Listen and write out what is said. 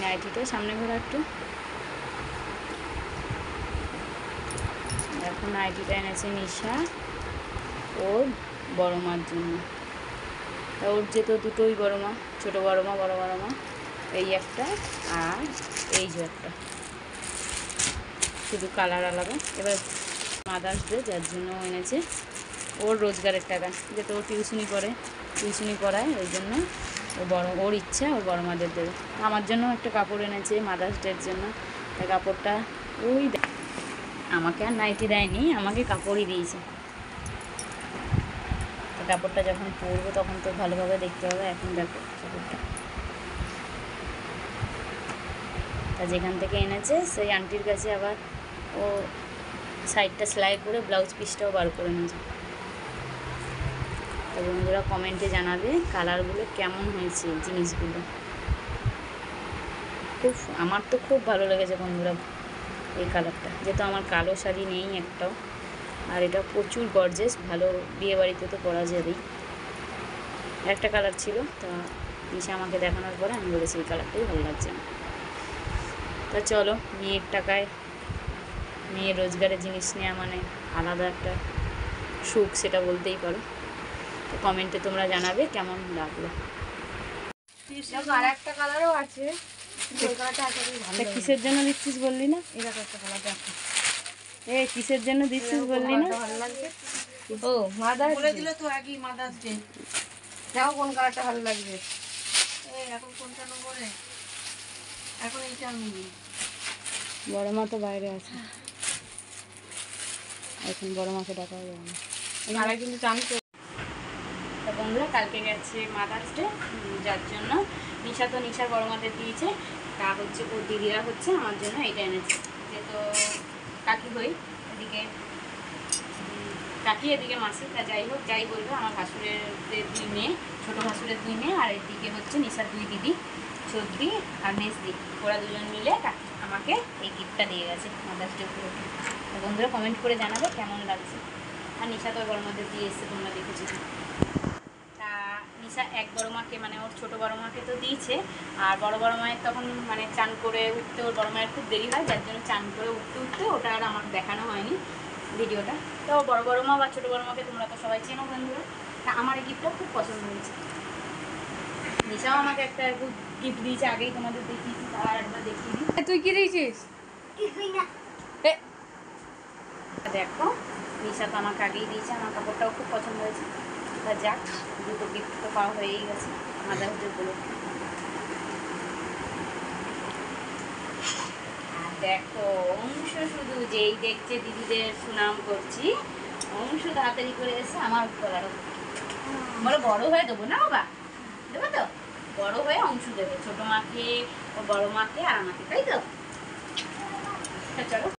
নাইটিটা সামনে ঘোরা একটু। দেখো নাইটিটা এনেছে নিশা ওর বড় মার জন্য। ওর যেহেতু দুটোই বড় মা, ছোটো বড় মা, বড় বড় মা, এই একটা আর এই যে একটা, শুধু কালার আলাদা। এবার মাদার্স ডে যার জন্য এনেছে ওর রোজগারের টাকা, যেহেতু ও টিউশনি পড়ায়, ওই জন্য ওর ইচ্ছা ওর বড় মাদের দেবে। আমার জন্য একটা কাপড় এনেছে মাদার্স ডের জন্য। তাই কাপড়টা ওই আমাকে আর নাইটি দেয়নি, আমাকে কাপড়ই দিয়েছে। তো কাপড়টা যখন পরবো তখন তো ভালোভাবে দেখতে হবে। এখন দেখো কাপড়টা, তা যেখান থেকে এনেছে সেই আন্টির কাছে আবার ও সাইডটা সেলাই করে ব্লাউজ পিসটাও বার করে নিয়েছে। তো বন্ধুরা কমেন্টে জানাবে কালারগুলো কেমন হয়েছে, জিনিসগুলো আমার তো খুব ভালো লেগেছে বন্ধুরা এই কালারটা, যেহেতু আমার কালো শাড়ি নেই একটাও, আর এটা প্রচুর গর্জেস, ভালো বিয়ে বাড়িতে তো পরা যাবেই। একটা কালার ছিল, তা নিশা আমাকে দেখানোর পরে আমি বলেছি এই কালারটাই ভালো লাগছে না। তা চলো, মেয়ের টাকায় মেয়ের রোজগারের জিনিস নেওয়া মানে আলাদা একটা সুখ, সেটা বলতেই পারো। তো কমেন্টে তোমরা জানাবে কেমন লাগলো। আর একটা কালারও আছে, কিসের জন্য দিচ্ছিস বললি না? এরকম একটা কালার দেখো। কিসের জন্য দিচ্ছিস বললি না? ভালো লাগছে। ও মাদার্স বলে দিল তো আগেই মাদার্স ডে। দেখো কোন কালারটা ভালো লাগবে। এখন কোনটা নেবো রে? এখন এইটা আমি নিই। বড় মা তো বাইরে আছে, এখন বড় মাকে ডাকা যাবে না। মারা কিন্তু চান তো। তা বন্ধুরা কালকে গেছে মাদার্স ডে, যার জন্য নিশা তো নিশার বড় মাদের দিয়েছে, তা হচ্ছে ওর দিদিরা হচ্ছে আমার জন্য এটা এনেছে। যেহেতু কাকি হই, এদিকে কাকি এদিকে মাসি, তা যাই হোক যাই বলবো, আমার ভাসুরের 2 মেয়ে, ছোটো ভাসুরের 2 মেয়ে, আর এদিকে হচ্ছে নিশার 2 দিদি, চৌধুরী আর মেজদি, ওরা দুজন মিলে আমাকে এই গিফটটা দিয়ে গেছে মাদার্স ডে উপলক্ষে। তো বন্ধুরা কমেন্ট করে জানাবে কেমন লাগছে। আর নিশা তো বড় মাদের দিয়ে এসছে, তোমরা দেখেছি। তা নিশা এক বড় মাকে মানে ওর ছোটো বড় মাকে তো দিয়েছে, আর বড় মায়ের তখন মানে চান করে উঠতে ওর বড় মায়ের খুব দেরি হয়, যার জন্য চান করে উঠতে ওটা আর আমার দেখানো হয়নি ভিডিওটা। তো বড় মা বা ছোটো বড় মাকে তোমরা তো সবাই চেনো বন্ধুরা। তা আমার এই গিফটটা খুব পছন্দ হয়েছে। নিশাও আমাকে একটা গিফট দিয়েছে, আগেই তোমাদের দেখিয়েছি, তার একবার দেখিয়ে দিই। তুই কি দিয়েছিস? দেখো নিশা তো আমাকে আগেই দিয়েছে, আমার কাপড়টাও খুব পছন্দ হয়েছে। তা যাক, দুটো গিফট তো পাওয়া হয়েই গেছে মাদার্স ডে উপলক্ষে। আর দেখো অংশ শুধু যেই দেখছে দিদিদের সুনাম করছি, অংশ তাড়াতাড়ি করে এসে আমার গলার বলো বড় হয়ে দেবো না বাবা, দেবো তো বড় হয়ে অংশ দেবে, ছোটো মাকে ও বড় মাকে আর আমাকে, তাই তো? চলো।